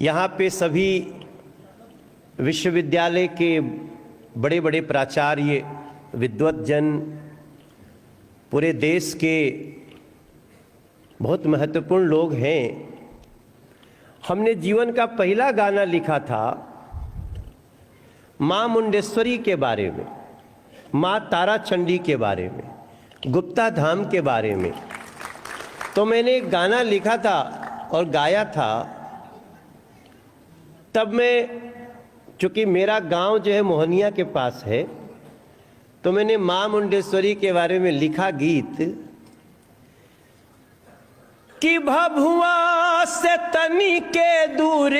यहाँ पे सभी विश्वविद्यालय के बड़े बड़े प्राचार्य, विद्वत जन, पूरे देश के बहुत महत्वपूर्ण लोग हैं। हमने जीवन का पहला गाना लिखा था माँ मुंडेश्वरी के बारे में, माँ तारा चंडी के बारे में, गुप्ता धाम के बारे में। तो मैंने एक गाना लिखा था और गाया था। तब मैं, चूँकि मेरा गांव जो है मोहनिया के पास है, तो मैंने माँ मुंडेश्वरी के बारे में लिखा गीत कि भभुआ से तनी के दूर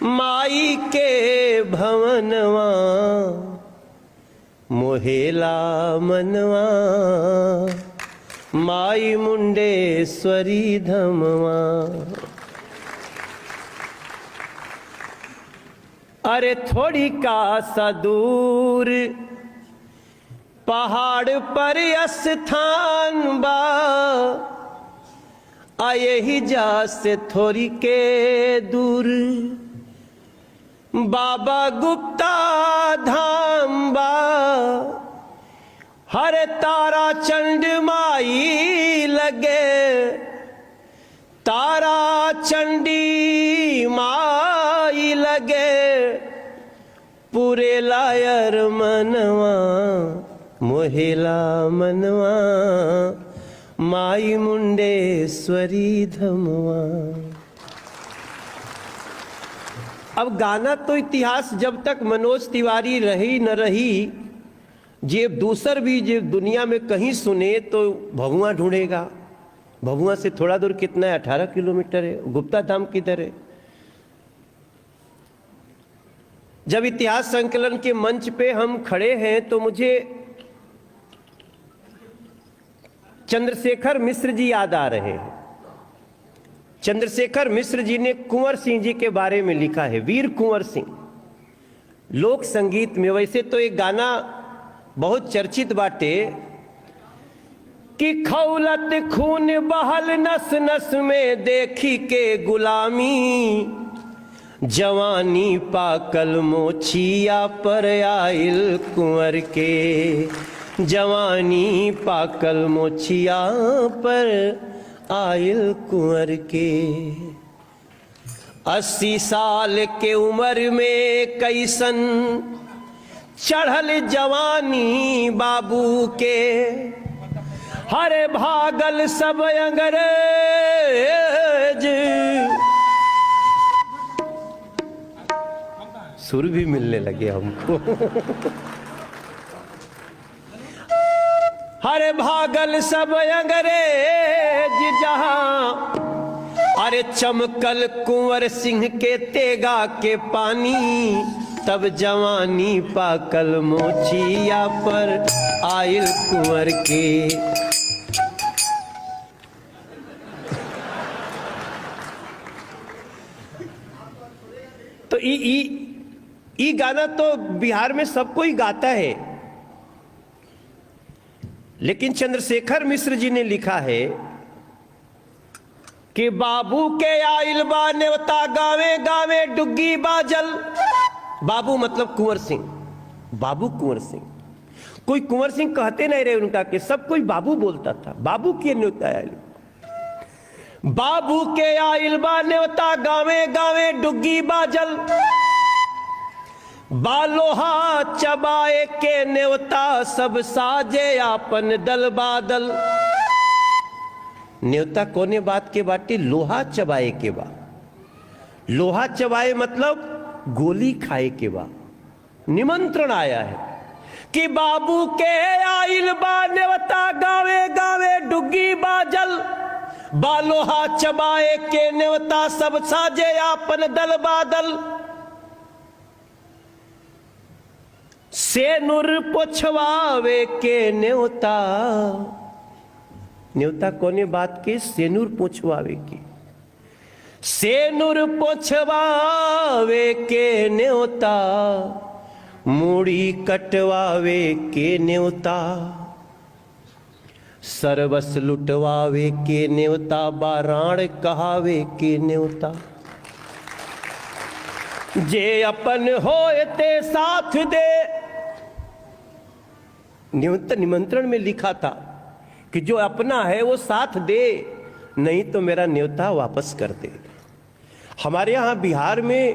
माई के भवनवा मोहेला मनवा माई मुंडेश्वरी धमवा। अरे थोड़ी का सा दूर पहाड़ पर स्थान बा, आए ही जा से थोड़ी के दूर बाबा गुप्ता धाम बा। हरे तारा चंड माई लगे, तारा चंडी माई लगे, पूरे लायर मनवा मोहेला मनवा माई मुंडेश्वरी धमवा। अब गाना तो इतिहास जब तक मनोज तिवारी रही न रही, जे दूसर भी जे दुनिया में कहीं सुने तो भभुआ ढूंढेगा। भभुआ से थोड़ा दूर कितना है? 18 किलोमीटर है। गुप्ता धाम किधर है? जब इतिहास संकलन के मंच पे हम खड़े हैं तो मुझे चंद्रशेखर मिश्र जी याद आ रहे हैं। चंद्रशेखर मिश्र जी ने कुंवर सिंह जी के बारे में लिखा है, वीर कुंवर सिंह। लोक संगीत में वैसे तो एक गाना बहुत चर्चित बाटे कि खौलत खून बहल नस नस में देखी के गुलामी, जवानी पाकल मोछिया पर आइल कुंवर के, जवानी पाकल मोछिया पर आइल कुंवर के। 80 साल के उम्र में कैसन चढ़ल जवानी बाबू के, हरे भागल सब अंग्रेज, सुर भी मिलने लगे हमको। हरे भागल सब अंग्रेज जहां, अरे चमकल कुंवर सिंह के तेगा के पानी, तब जवानी पाकल मोचिया पर आइल कुंवर के। तो ई गाना तो बिहार में सब कोई गाता है, लेकिन चंद्रशेखर मिश्र जी ने लिखा है कि बाबू के आइल बा नेवता गावे गावे डुग्गी बाजल। बाबू मतलब कुंवर सिंह, बाबू कुंवर सिंह। कोई कुंवर सिंह कहते नहीं रहे उनका, कि सब कोई बाबू बोलता था। बाबू के न्योता आयल, बाबू के आइल बा न्योता गावे गावे डुग्गी बाजल, बालोहा चबाए के न्योता सब साजे आपन दल बादल। न्योता कोने बात के बाटे? लोहा चबाए के बा। लोहा चबाए मतलब गोली खाए के बा। निमंत्रण आया है कि बाबू के आइल बा न्योता गावे गावे डुग्गी बाजल, बालोहा चबाए के न्योता सब साजे आपन दल बादल। सेनुर पोछवावे के न्योता, न्योता कोने बात के? सेनुर पोछवावे के। सेनुर पोछवावे के न्योता, मूड़ी कटवावे के न्योता, सर्वस लुटवावे के न्योता, बाराण कहावे के न्योता। जे अपन होए ते साथ दे, निमंत्रण में लिखा था कि जो अपना है वो साथ दे, नहीं तो मेरा न्योता वापस कर दे। हमारे यहाँ बिहार में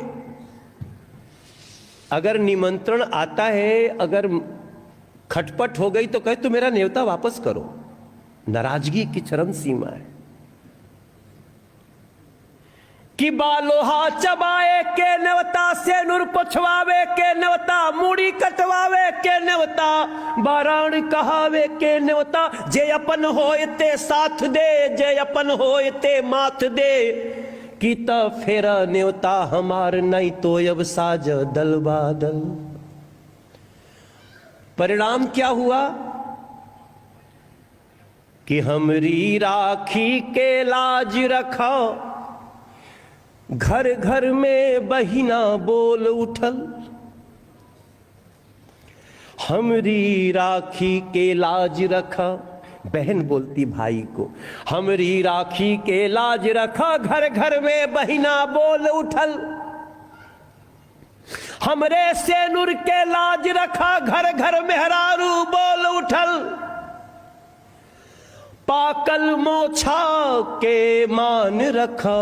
अगर निमंत्रण आता है, अगर खटपट हो गई तो कहे तो मेरा न्योता वापस करो। नाराजगी की चरम सीमा है कि बालोहा चबाए के न्योता, से नूर पछवावे के न्योता, मूड़ी कटवावे के न्योता, बाराण कहावे के न्योता। जे अपन होए ते साथ दे, जे अपन होए ते माथ दे, की त फेरा न्योता हमार, नहीं तो अब साज दल बादल। परिणाम क्या हुआ कि हमरी राखी के लाज रखो, घर घर में बहिना बोल उठल। हमरी राखी के लाज रखा, बहन बोलती भाई को, हमरी राखी के लाज रखा, घर घर में बहिना बोल उठल। हमरे सेनुर के लाज रखा, घर घर मेहरारू बोल उठल। पाकल मोछा के मान रखा,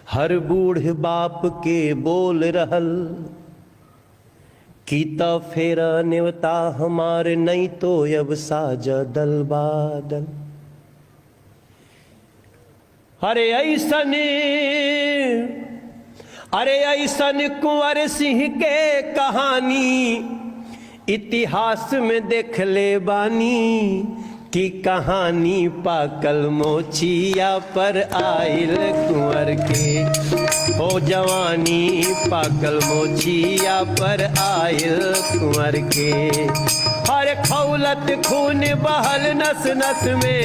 हर बूढ़ बाप के बोल रहल। कीता फेरा न्योता हमारे, नहीं तो अब साजा दल बादल। अरे ऐसन कुंवर सिंह के कहानी इतिहास में देख ले बानी, की कहानी पाकल मोचिया पर आइल कुंवर के। ओ जवानी पाकल मोचिया पर आइल कुंवर के। हर खौलत खून बहल नस नस में,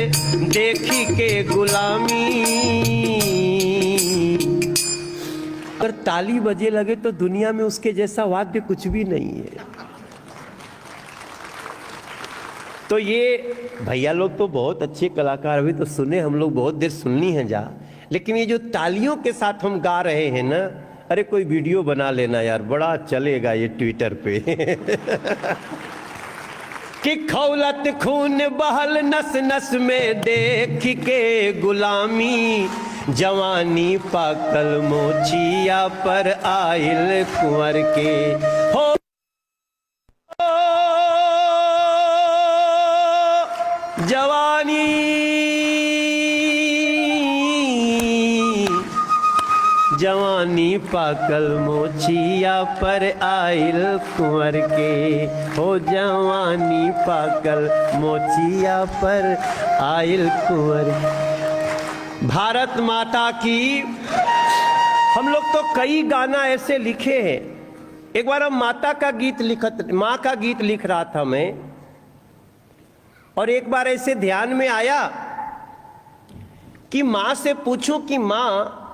देखी के गुलामी। अगर ताली बजे लगे तो दुनिया में उसके जैसा वाद्य कुछ भी नहीं है। तो ये भैया लोग तो बहुत अच्छे कलाकार, अभी तो सुने हम लोग, बहुत देर सुननी है जा। लेकिन ये जो तालियों के साथ हम गा रहे हैं ना, अरे कोई वीडियो बना लेना यार, बड़ा चलेगा ये ट्विटर पे। कि खौलत खून बहल नस नस में, देख के गुलामी। जवानी पाकल मोचिया पर आइल कुंवर के। हो जवानी जवानी पाकल मोचिया पर आइल कुंवर के। हो जवानी पाकल मोचिया पर आइल कुंवर। भारत माता की, हम लोग तो कई गाना ऐसे लिखे हैं। एक बार हम माता का गीत माँ का गीत लिख रहा था मैं, और एक बार ऐसे ध्यान में आया कि माँ से पूछूं कि माँ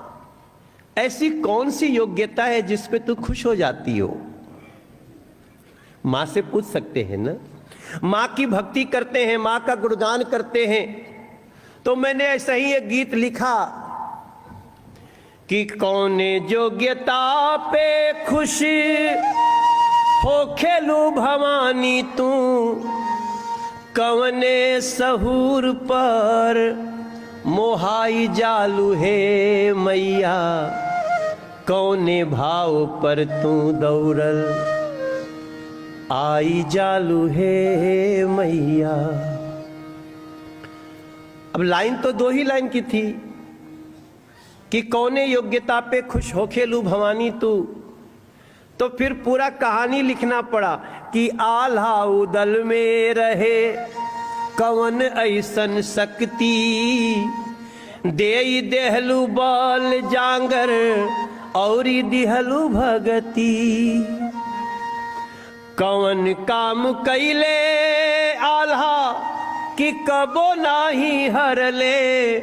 ऐसी कौन सी योग्यता है जिस पे तू खुश हो जाती हो। माँ से पूछ सकते हैं ना, माँ की भक्ति करते हैं, माँ का गुणगान करते हैं। तो मैंने ऐसा ही एक गीत लिखा कि कौन योग्यता पे खुश हो खेलू भवानी तू, कवने सहूर पर मोहाई जालू है मैया, कौने भाव पर तू दौड़ल आई जालू है मैया। अब लाइन तो दो ही लाइन की थी कि कौने योग्यता पे खुश हो खेलू भवानी तू, तो फिर पूरा कहानी लिखना पड़ा कि आल्हा उदल में रहे कवन ऐसन शक्ति, देई देहलू बल जांगर औरी दिहलू भगती। कवन काम कैले आल्हा कि कबो नाही हरले,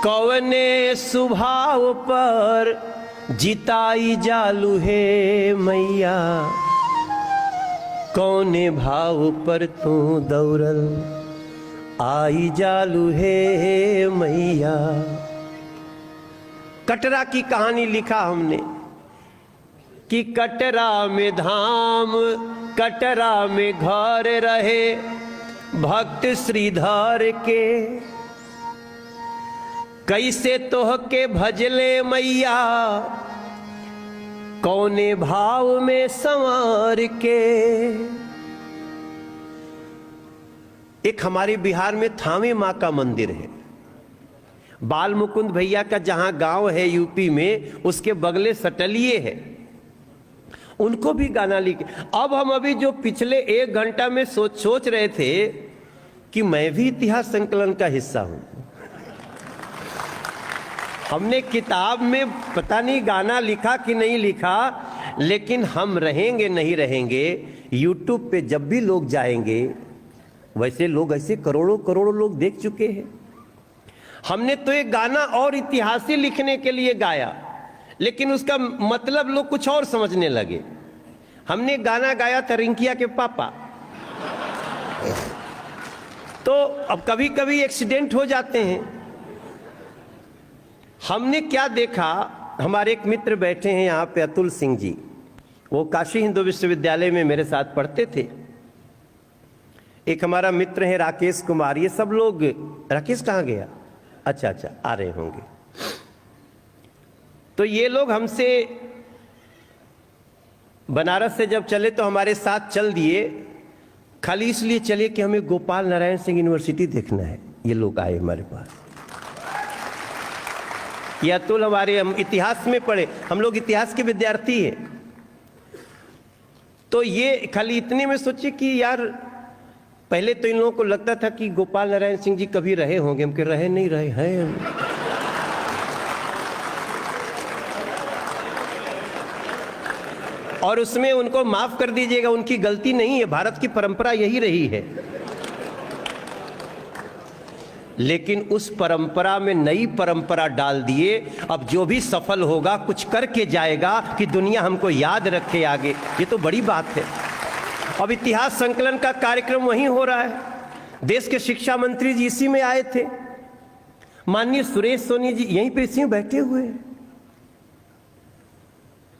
कवने स्वभाव पर जिताई जालू है मैया, कौने भाव पर तू दौड़ल आई जालू है मैया। कटरा की कहानी लिखा हमने कि कटरा में धाम, कटरा में घर रहे भक्त श्रीधर के, कैसे तोह के भजले मैया कौने भाव में संवार के। एक हमारे बिहार में थावे माँ का मंदिर है, बाल मुकुंद भैया का जहां गांव है यूपी में, उसके बगले सटलिए है, उनको भी गाना लिखे। अब हम अभी जो पिछले 1 घंटा में सोच रहे थे कि मैं भी इतिहास संकलन का हिस्सा हूं। हमने किताब में पता नहीं गाना लिखा कि नहीं लिखा, लेकिन हम रहेंगे नहीं रहेंगे, यूट्यूब पे जब भी लोग जाएंगे, वैसे लोग ऐसे करोड़ों करोड़ों लोग देख चुके हैं। हमने तो एक गाना और इतिहास लिखने के लिए गाया, लेकिन उसका मतलब लोग कुछ और समझने लगे। हमने गाना गाया था रिंकिया के पापा। तो अब कभी कभी एक्सीडेंट हो जाते हैं। हमने क्या देखा, हमारे एक मित्र बैठे हैं यहाँ पे, अतुल सिंह जी, वो काशी हिंदू विश्वविद्यालय में मेरे साथ पढ़ते थे। एक हमारा मित्र है राकेश कुमार, ये सब लोग, राकेश कहाँ गया? अच्छा अच्छा, आ रहे होंगे। तो ये लोग हमसे बनारस से जब चले तो हमारे साथ चल दिए, खाली इसलिए चले कि हमें गोपाल नारायण सिंह यूनिवर्सिटी देखना है। ये लोग आए हमारे पास। ये अतुल हमारे, हम इतिहास में पढ़े, हम लोग इतिहास के विद्यार्थी हैं। तो ये खाली इतने में सोचे कि यार, पहले तो इन लोगों को लगता था कि गोपाल नारायण सिंह जी कभी रहे होंगे, हम कह रहे नहीं रहे हैं। और उसमें उनको माफ कर दीजिएगा, उनकी गलती नहीं है, भारत की परंपरा यही रही है। लेकिन उस परंपरा में नई परंपरा डाल दिए। अब जो भी सफल होगा कुछ करके जाएगा कि दुनिया हमको याद रखे आगे, ये तो बड़ी बात है। अब इतिहास संकलन का कार्यक्रम वहीं हो रहा है। देश के शिक्षा मंत्री जी इसी में आए थे, माननीय सुरेश सोनी जी यहीं पे इसी में बैठे हुए हैं।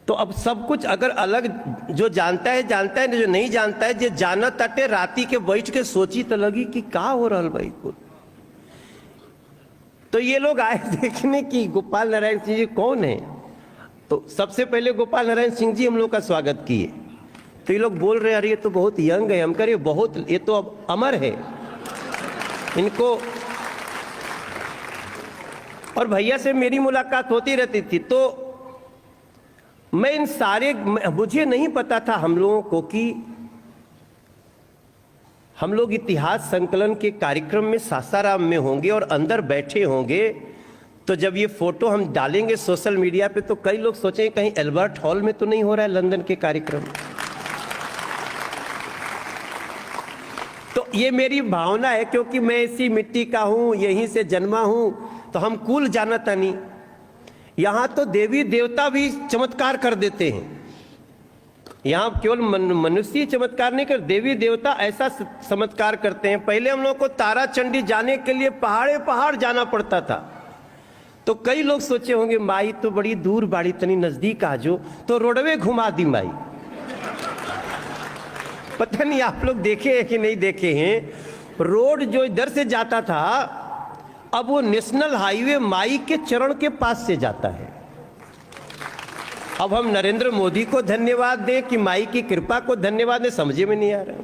तो अब सब कुछ अगर अलग, जो जानता है जानता है, जो नहीं जानता है, जो जाना तटे राती के बैठ के सोची तो लगी कि का हो रहा भाई को। तो ये लोग आए देखने की गोपाल नारायण सिंह जी कौन है। तो सबसे पहले गोपाल नारायण सिंह जी हम लोग का स्वागत किए। तो ये लोग बोल रहे अरे ये तो बहुत यंग है, हम कह रहे बहुत, ये तो अब अमर है इनको। और भैया से मेरी मुलाकात होती रहती थी, तो मैं इन सारे, मुझे नहीं पता था हम लोगों को कि हम लोग इतिहास संकलन के कार्यक्रम में सासाराम में होंगे और अंदर बैठे होंगे। तो जब ये फोटो हम डालेंगे सोशल मीडिया पे तो कई लोग सोचेंगे कहीं एल्बर्ट हॉल में तो नहीं हो रहा है लंदन के कार्यक्रम। तो ये मेरी भावना है, क्योंकि मैं इसी मिट्टी का हूं, यहीं से जन्मा हूं, तो हम कुल जानता नहीं। यहां तो देवी देवता भी चमत्कार कर देते हैं। यहाँ केवल मनुष्य चमत्कार नहीं कर, देवी देवता ऐसा चमत्कार करते हैं। पहले हम लोग को तारा चंडी जाने के लिए पहाड़े पहाड़ जाना पड़ता था। तो कई लोग सोचे होंगे माई तो बड़ी दूर बाड़ी, तनी नजदीक आ जो, तो रोडवे घुमा दी माई। पता नहीं आप लोग देखे हैं कि नहीं देखे हैं, रोड जो इधर से जाता था अब वो नेशनल हाईवे माई के चरण के पास से जाता है। अब हम नरेंद्र मोदी को धन्यवाद दें कि माई की कृपा को धन्यवाद दें, समझे में नहीं आ रहा।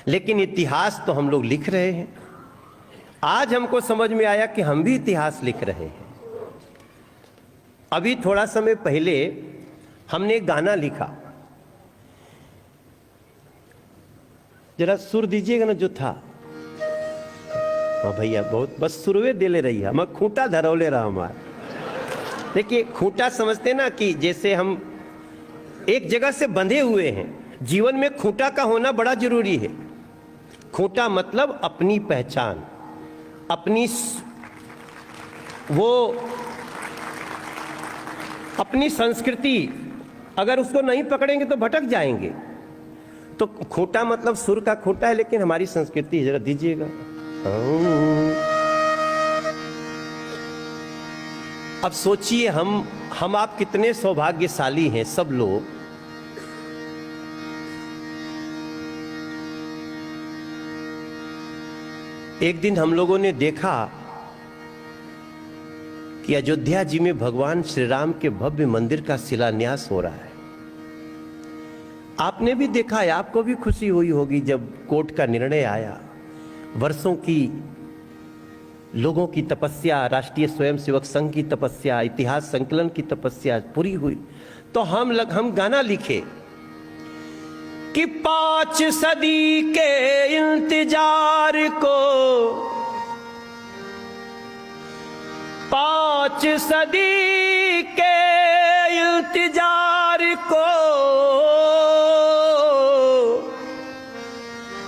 लेकिन इतिहास तो हम लोग लिख रहे हैं। आज हमको समझ में आया कि हम भी इतिहास लिख रहे हैं। अभी थोड़ा समय पहले हमने एक गाना लिखा, जरा सुर दीजिएगा ना जो था। हाँ भैया, बहुत बस सुरवे दे ले रही है, हम खूंटा धरौले रहा हमारा। देखिए खूंटा समझते ना कि जैसे हम एक जगह से बंधे हुए हैं, जीवन में खूंटा का होना बड़ा जरूरी है। खूंटा मतलब अपनी पहचान, अपनी वो अपनी संस्कृति, अगर उसको नहीं पकड़ेंगे तो भटक जाएंगे। तो खोटा मतलब सुर का खोटा है, लेकिन हमारी संस्कृति जरा दीजिएगा। अब सोचिए हम आप कितने सौभाग्यशाली हैं सब लोग। एक दिन हम लोगों ने देखा कि अयोध्या जी में भगवान श्री राम के भव्य मंदिर का शिलान्यास हो रहा है। आपने भी देखा है, आपको भी खुशी हुई होगी जब कोर्ट का निर्णय आया। वर्षों की लोगों की तपस्या, राष्ट्रीय स्वयंसेवक संघ की तपस्या, इतिहास संकलन की तपस्या पूरी हुई। तो हम गाना लिखे कि 5 सदी के इंतजार को, 5 सदी के इंतजार को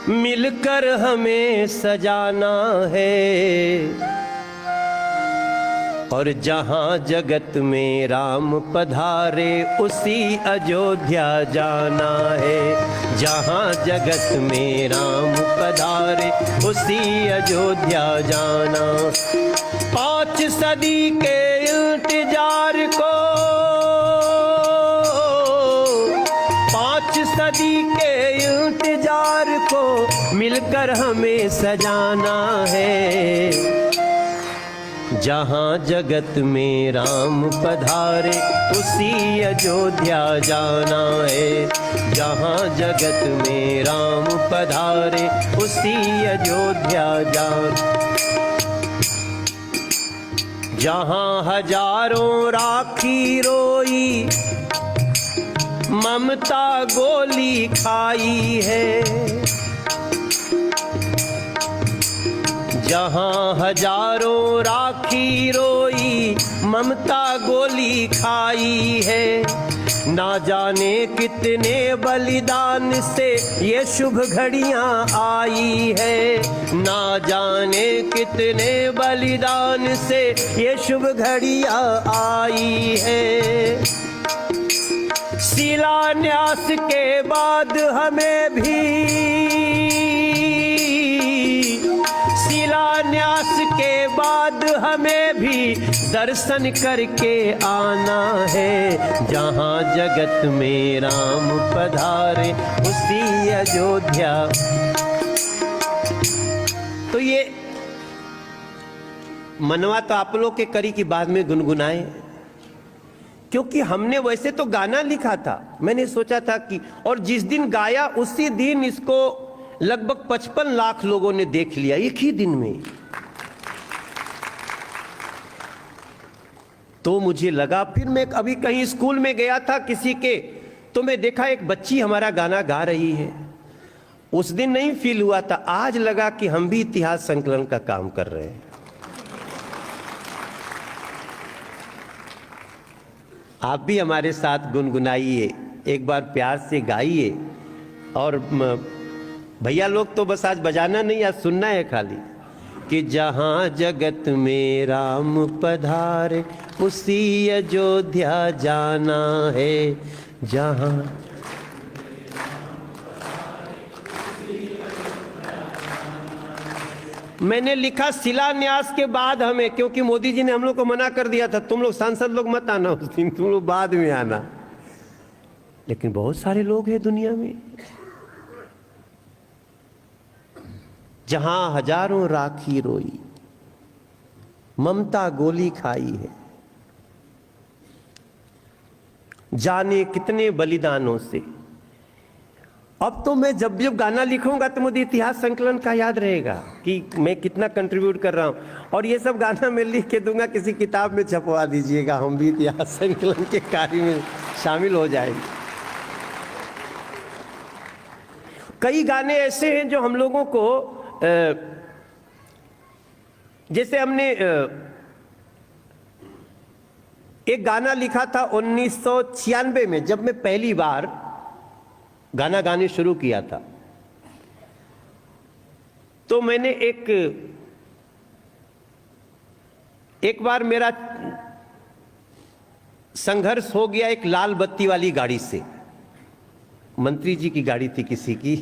मिलकर हमें सजाना है। और जहां जगत में राम पधारे उसी अयोध्या जाना है। जहां जगत में राम पधारे उसी अयोध्या जाना। 5 सदी के इंतजार को, 5 सदी के इंतजार को मिलकर हमें सजाना है। जहां जगत में राम पधारे उसी अयोध्या जाना है। जहां जगत में राम पधारे उसी अयोध्या जाना। जहां हजारों राखी रोई, ममता गोली खाई है। जहां हजारों राखी रोई, ममता गोली खाई है। ना जाने कितने बलिदान से ये शुभ घड़ियां आई है। ना जाने कितने बलिदान से ये शुभ घड़ियां आई है। शिलान्यास के बाद हमें भी, शिलान्यास के बाद हमें भी दर्शन करके आना है। जहां जगत में राम पधारे उसी अयोध्या। तो ये मनवा तो आप लोग के करी की बाद में गुनगुनाए, क्योंकि हमने वैसे तो गाना लिखा था। मैंने सोचा था कि, और जिस दिन गाया उसी दिन इसको लगभग 55 लाख लोगों ने देख लिया एक ही दिन में। तो मुझे लगा, फिर मैं अभी कहीं स्कूल में गया था किसी के, तो मैं देखा एक बच्ची हमारा गाना गा रही है। उस दिन नहीं फील हुआ था, आज लगा कि हम भी इतिहास संकलन का काम कर रहे हैं। आप भी हमारे साथ गुनगुनाइए, एक बार प्यार से गाइए। और भैया लोग तो बस आज बजाना नहीं, आज सुनना है खाली कि जहां जगत में राम पधारे उसी अयोध्या जाना है। जहां मैंने लिखा शिलान्यास के बाद हमें, क्योंकि मोदी जी ने हम लोग को मना कर दिया था, तुम लोग सांसद लोग मत आना उस दिन, तुम लोग बाद में आना। लेकिन बहुत सारे लोग हैं दुनिया में। जहां हजारों राखी रोई, ममता गोली खाई है। जाने कितने बलिदानों से। अब तो मैं जब जब गाना लिखूंगा तो मुझे इतिहास संकलन का याद रहेगा कि मैं कितना कंट्रीब्यूट कर रहा हूं। और ये सब गाना मैं लिख के दूंगा, किसी किताब में छपवा दीजिएगा, हम भी इतिहास संकलन के कार्य में शामिल हो जाएंगे। कई गाने ऐसे हैं जो हम लोगों को, जैसे हमने एक गाना लिखा था 1996 में, जब मैं पहली बार गाना गाने शुरू किया था। तो मैंने एक बार मेरा संघर्ष हो गया एक लाल बत्ती वाली गाड़ी से। मंत्री जी की गाड़ी थी किसी की।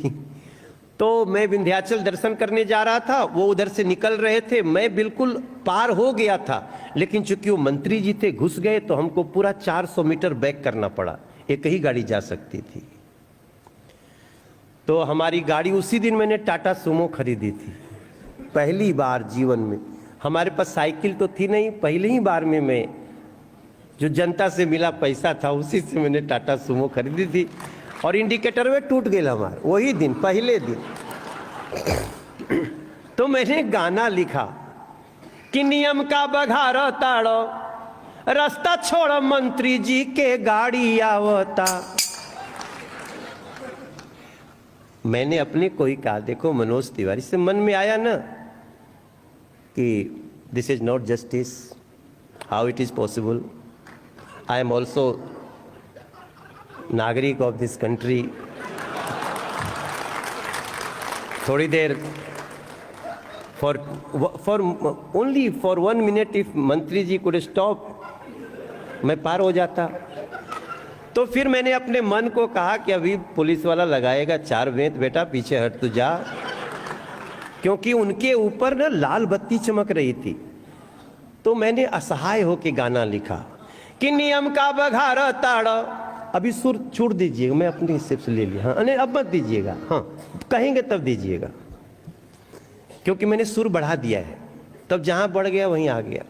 तो मैं विंध्याचल दर्शन करने जा रहा था, वो उधर से निकल रहे थे, मैं बिल्कुल पार हो गया था, लेकिन चूंकि वो मंत्री जी थे घुस गए तो हमको पूरा 400 मीटर बैक करना पड़ा, एक ही गाड़ी जा सकती थी। तो हमारी गाड़ी, उसी दिन मैंने टाटा सुमो खरीदी थी, पहली बार जीवन में। हमारे पास साइकिल तो थी नहीं, पहली ही बार में मैं जो जनता से मिला पैसा था उसी से मैंने टाटा सुमो खरीदी थी, और इंडिकेटर में टूट गया हमारा वही दिन, पहले दिन। तो मैंने गाना लिखा कि नियम का बघार ताड़ो, रास्ता छोड़ मंत्री जी के गाड़ी आवता। मैंने अपने को ही कहा, देखो मनोज तिवारी, से मन में आया ना कि this is not justice, how it is possible, I am also नागरिक ऑफ दिस कंट्री। थोड़ी there for only for 1 minute if मंत्री जी कुड स्टॉप, मैं पार हो जाता। तो फिर मैंने अपने मन को कहा कि अभी पुलिस वाला लगाएगा 4 बेंत, बेटा पीछे हट तू जा, क्योंकि उनके ऊपर ना लाल बत्ती चमक रही थी। तो मैंने असहाय होकर गाना लिखा कि नियम का बघार ताड़ा। अभी सुर छोड़ दीजिएगा, मैं अपने हिस्से से ले लिया। हाँ नहीं, अब मत दीजिएगा, हाँ कहेंगे तब दीजिएगा, क्योंकि मैंने सुर बढ़ा दिया है, तब जहां बढ़ गया वहीं आ गया।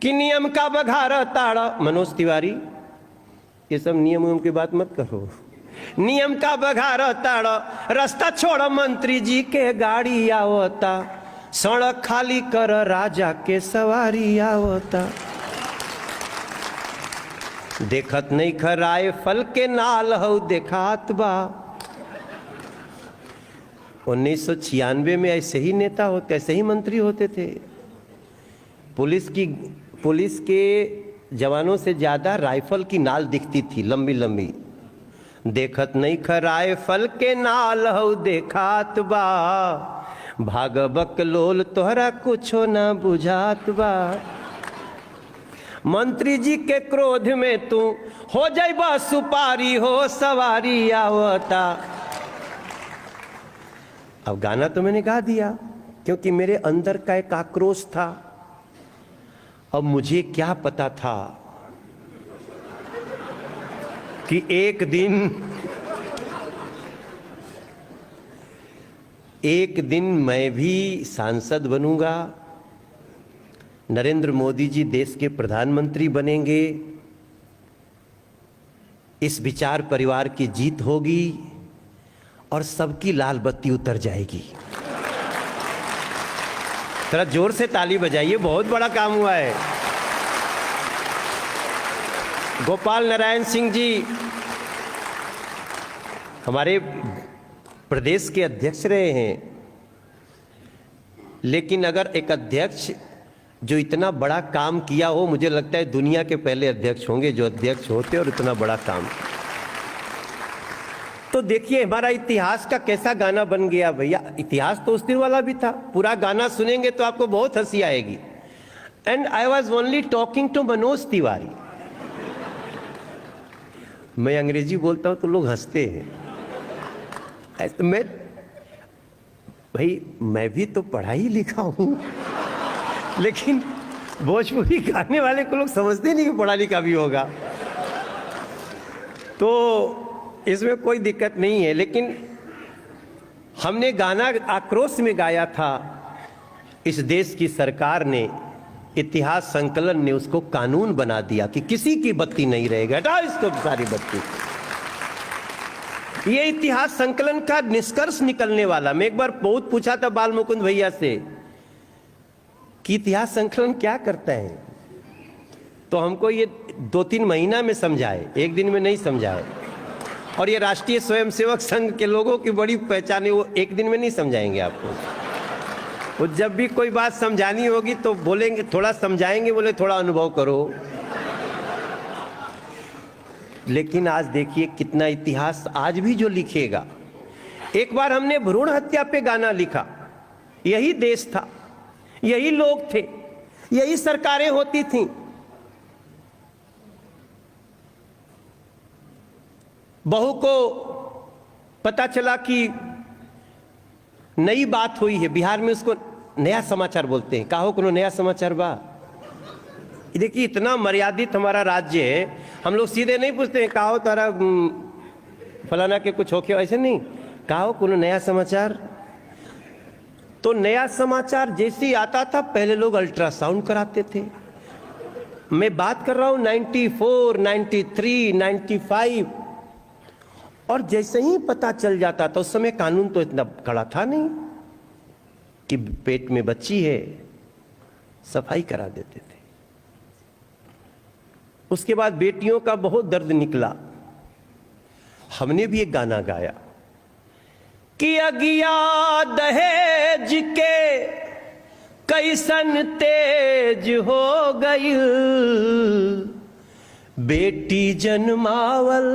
कि नियम का बघार ताड़ा, मनोज तिवारी ये सब नियम की बात मत करो। नियम का बघार ताड़ा, रास्ता छोड़ मंत्री जी के गाड़ी आवता, सड़क खाली कर राजा के सवारी आवता। देखत नहीं खराए फल के नाल हो देखात बा। 1996 में ऐसे ही नेता होते, ऐसे ही मंत्री होते थे। पुलिस के जवानों से ज्यादा राइफल की नाल दिखती थी, लंबी लंबी। देखत नहीं खराए फल के नाल हो देखात बा, भाग बकलोल तोहरा कुछो ना बुझात बा। मंत्री जी के क्रोध में तू हो जाइबा सुपारी हो सवारी आवता। अब गाना तो मैंने गा दिया, क्योंकि मेरे अंदर का एक आक्रोश था। अब मुझे क्या पता था कि एक दिन मैं भी सांसद बनूंगा, नरेंद्र मोदी जी देश के प्रधानमंत्री बनेंगे, इस विचार परिवार की जीत होगी और सबकी लाल बत्ती उतर जाएगी। थोड़ा जोर से ताली बजाइए, बहुत बड़ा काम हुआ है। गोपाल नारायण सिंह जी हमारे प्रदेश के अध्यक्ष रहे हैं, लेकिन अगर एक अध्यक्ष जो इतना बड़ा काम किया हो, मुझे लगता है दुनिया के पहले अध्यक्ष होंगे जो अध्यक्ष होते और इतना बड़ा काम। तो देखिए हमारा इतिहास का कैसा गाना बन गया भैया। इतिहास तो उस दिन वाला भी था, पूरा गाना सुनेंगे तो आपको बहुत हंसी आएगी। And I was only talking to Manoj Tiwari. मैं अंग्रेजी बोलता हूं तो लोग हंसते हैं। मैं भी तो पढ़ा ही लिखा हूं, लेकिन भोजपुरी गाने वाले को लोग समझते नहीं कि पढ़ा लिखा भी होगा, तो इसमें कोई दिक्कत नहीं है। लेकिन हमने गाना आक्रोश में गाया था। इस देश की सरकार ने, इतिहास संकलन ने उसको कानून बना दिया कि किसी की बत्ती नहीं रहेगा, हटाओ इसको सारी बत्ती। ये इतिहास संकलन का निष्कर्ष निकलने वाला। मैं एक बार बहुत पूछा था बाल मुकुंद भैया से कि इतिहास संकलन क्या करता है, तो हमको ये 2-3 महीना में समझाए, एक दिन में नहीं समझाए। और ये राष्ट्रीय स्वयंसेवक संघ के लोगों की बड़ी पहचान है, वो एक दिन में नहीं समझाएंगे आपको। वो जब भी कोई बात समझानी होगी तो बोलेंगे, थोड़ा समझाएंगे, बोले थोड़ा अनुभव करो। लेकिन आज देखिए कितना इतिहास आज भी जो लिखेगा। एक बार हमने भ्रूण हत्या पे गाना लिखा, यही देश था, यही लोग थे, यही सरकारें होती थीं। बहू को पता चला कि नई बात हुई है। बिहार में उसको नया समाचार बोलते हैं। कहो कोनो नया समाचार बा। देखिए इतना मर्यादित हमारा राज्य है, हम लोग सीधे नहीं पूछते हैं कहो तारा फलाना के कुछ होके, ऐसे नहीं। कहो कोनो नया समाचार। तो नया समाचार जैसे ही आता था पहले लोग अल्ट्रासाउंड कराते थे। मैं बात कर रहा हूं 94, 93, 95। और जैसे ही पता चल जाता था, उस समय कानून तो इतना कड़ा था नहीं कि पेट में बच्ची है, सफाई करा देते थे। उसके बाद बेटियों का बहुत दर्द निकला। हमने भी एक गाना गाया कि अगिया दहेज के कैसन तेज हो गई, बेटी जन्मावल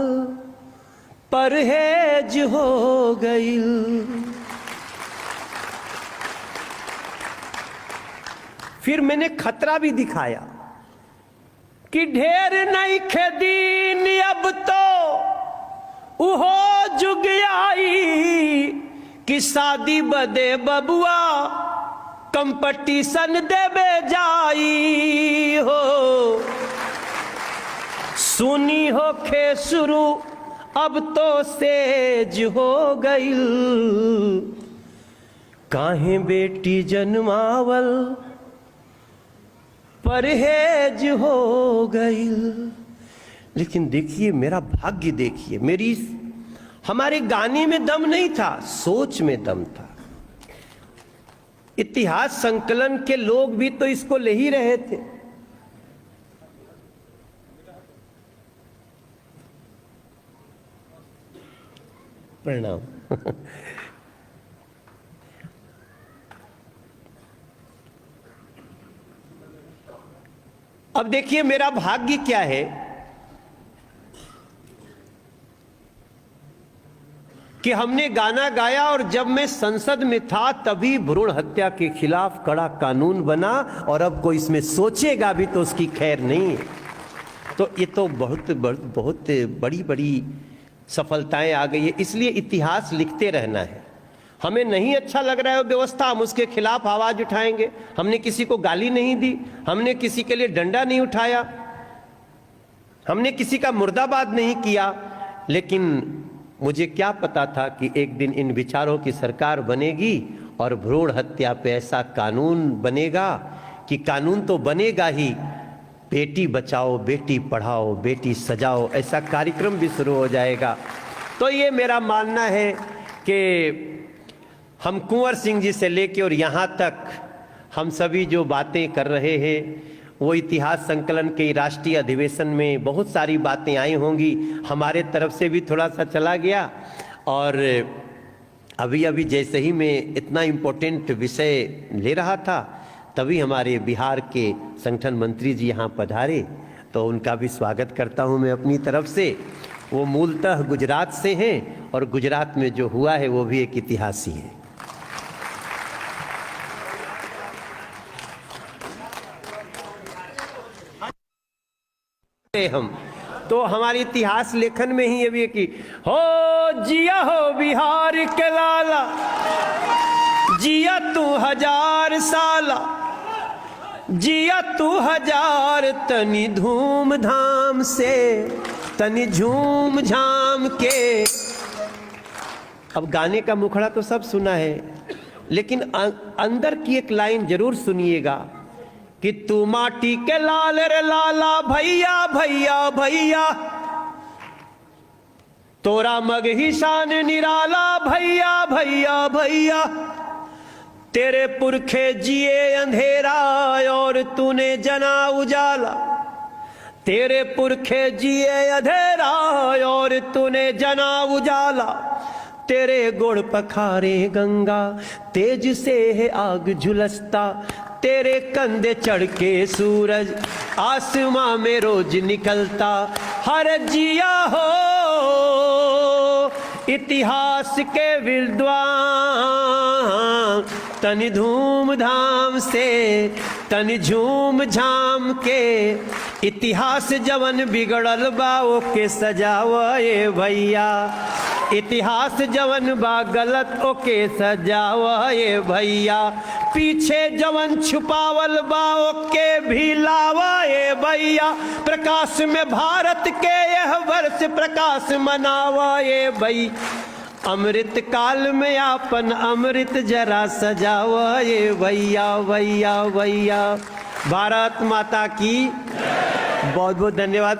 परहेज हो गई। फिर मैंने खतरा भी दिखाया कि ढेर नहीं खेदीन अब तो उहो जुग आई कि शादी बदे बबुआ कंपटीशन देवे जाई हो। सुनी हो खे शुरू अब तो सेज हो गई, काहे बेटी जन्मावल परहेज हो गई। लेकिन देखिए मेरा भाग्य, देखिए मेरी, हमारे गाने में दम नहीं था, सोच में दम था। इतिहास संकलन के लोग भी तो इसको ले ही रहे थे। प्रणाम। अब देखिए मेरा भाग्य क्या है कि हमने गाना गाया और जब मैं संसद में था तभी भ्रूण हत्या के खिलाफ कड़ा कानून बना, और अब कोई इसमें सोचेगा भी तो उसकी खैर नहीं है। तो ये तो बहुत बड़ी बड़ी सफलताएं आ गई है। इसलिए इतिहास लिखते रहना है। हमें नहीं अच्छा लग रहा है व्यवस्था, हम उसके खिलाफ आवाज उठाएंगे। हमने किसी को गाली नहीं दी, हमने किसी के लिए डंडा नहीं उठाया, हमने किसी का मुर्दाबाद नहीं किया। लेकिन मुझे क्या पता था कि एक दिन इन विचारों की सरकार बनेगी और भ्रूण हत्या पे ऐसा कानून बनेगा कि कानून तो बनेगा ही, बेटी बचाओ, बेटी पढ़ाओ, बेटी सजाओ, ऐसा कार्यक्रम भी शुरू हो जाएगा। तो ये मेरा मानना है कि हम कुंवर सिंह जी से लेके और यहाँ तक हम सभी जो बातें कर रहे हैं वो इतिहास संकलन के राष्ट्रीय अधिवेशन में बहुत सारी बातें आई होंगी। हमारे तरफ से भी थोड़ा सा चला गया। और अभी जैसे ही मैं इतना इम्पोर्टेंट विषय ले रहा था तभी हमारे बिहार के संगठन मंत्री जी यहाँ पधारे, तो उनका भी स्वागत करता हूँ मैं अपनी तरफ से। वो मूलतः गुजरात से हैं और गुजरात में जो हुआ है वो भी एक इतिहास ही है। हम तो हमारे इतिहास लेखन में ही ये भी है कि हो जिया हो बिहार के लाला, जिया तू 1000 साला, जिया तू 1000, तनी धूम धाम से, तनी झूम झाम के। अब गाने का मुखड़ा तो सब सुना है, लेकिन अंदर की एक लाइन जरूर सुनिएगा कि तू माटी के लाल रे लाला भैया भैया भैया, तोरा मग ही शान निराला भैया भैया भैया, तेरे पुरखे जिए अंधेरा और तूने जना उजाला, तेरे पुरखे जिए अंधेरा और तूने जना उजाला, तेरे गुण पखारे गंगा तेज से है आग झुलसता, तेरे कंधे चढ़ के सूरज आसमां में रोज निकलता। हर जिया हो इतिहास के विद्वान, तनि धूम धाम से, तनि झूम झाम के, इतिहास जवन बिगड़ल बा ओके सजावे भैया, इतिहास जवन बा गलत ओके सजावे भैया, पीछे जवन छुपावल बा ओके भी लावे भैया, प्रकाश में भारत के यह वर्ष प्रकाश मनावे भई, अमृत काल में आपन अमृत जरा सजावे भैया भैया भैया। भारत माता की बहुत बहुत धन्यवाद।